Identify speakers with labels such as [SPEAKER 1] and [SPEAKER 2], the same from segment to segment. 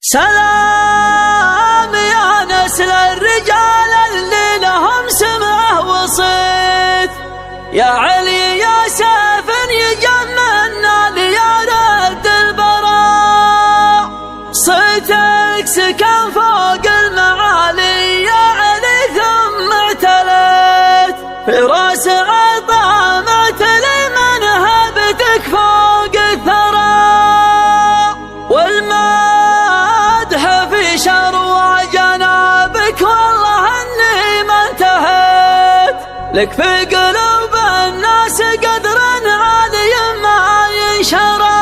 [SPEAKER 1] سلام يا نسل الرجال اللي لهم سمعه وصيت، يا علي يا سيف يجمعنا ليا رد البراء، صيتك سكن فوق المعالي يا علي ثم اعتليت، في راس عطا معتلي من هبتك فوق الثرى، والمدح في شروى جنابك والله اني ما انتهيت، لك في قلوب الناس قدر عالي ما ينشرى،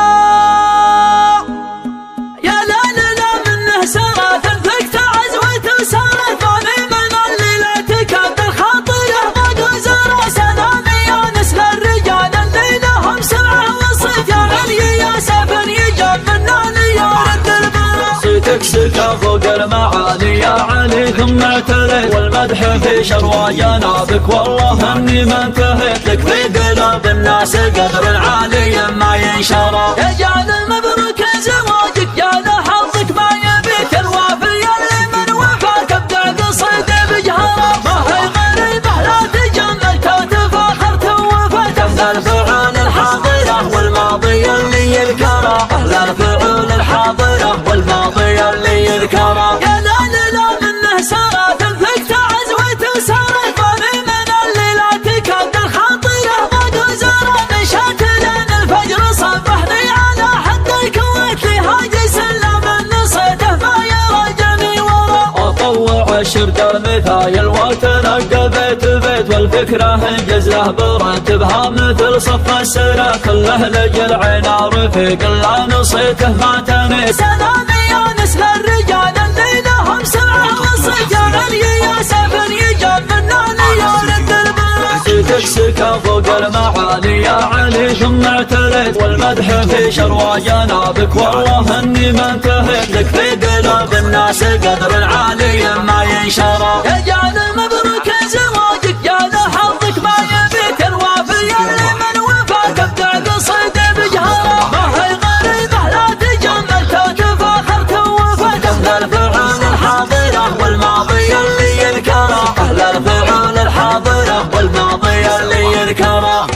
[SPEAKER 1] يا ليلى منه سرت انفكت عزوة وسارت ظني من الليلة كاد الخاطر ما جزر، سلامي يا نسل الرجال اللي لهم سمعه وصيت، يا علي يا سيف يجمعنا ليا رد البراء،
[SPEAKER 2] صيتك سكى فوق المعالي يا علي ثم اعتليت، والمدح في شروى جنابك والله اني ما انتهيت، لك في قلوب الناس قدر عالي ما ينشرى،
[SPEAKER 1] يا جعل مبروك زواجك يا لحظك ما يبيك الوافي اللي من وفاك ابدع قصيد بجهره، ما هي غريبه لا تجملت وتفاخرت ووفيت،
[SPEAKER 2] اهل الفعول الحاضره والماضي اللي يذكره، اهل الفعول الحاضره والماضي اللي يذكره،
[SPEAKER 1] يا ليلى منه سرت انفكت عزوة وسارت ظني من الليلات كاد الخاطره ما جزر، مشات لين الفجر صبحني على حد الكويت، لهاجي سلم نصيته ما يراجعني ورا،
[SPEAKER 2] اطوع الشرد المثايل وتنقى بيت بيت، والفكره انجزه برتبها مثل صف السنه، كله لجل عينا رفيق لا نصيته ما تنيت،
[SPEAKER 1] سلامي يا نسل الرجال اللي لهم سمعه وصيت، يا علي يا سيف يجمعنا ليا رد البراء،
[SPEAKER 2] صيتك سكى فوق المعالي يا علي ثم اعتليت، والمدح في شروى جنابك والله اني ما انتهيت، لك في قلوب الناس قدر عالي ما ينشرى،
[SPEAKER 1] يا جعل مبروك زواجك يا لحظك ما يبيك الوافي اللي من وفاك ابدع قصيد بجهره، ما هي غريبه لا تجملت وتفاخرت ووفيت،
[SPEAKER 2] اهل الفعول الحاضره والماضي اللي يذكره، اهل الفعول الحاضره والماضي اللي يذكره.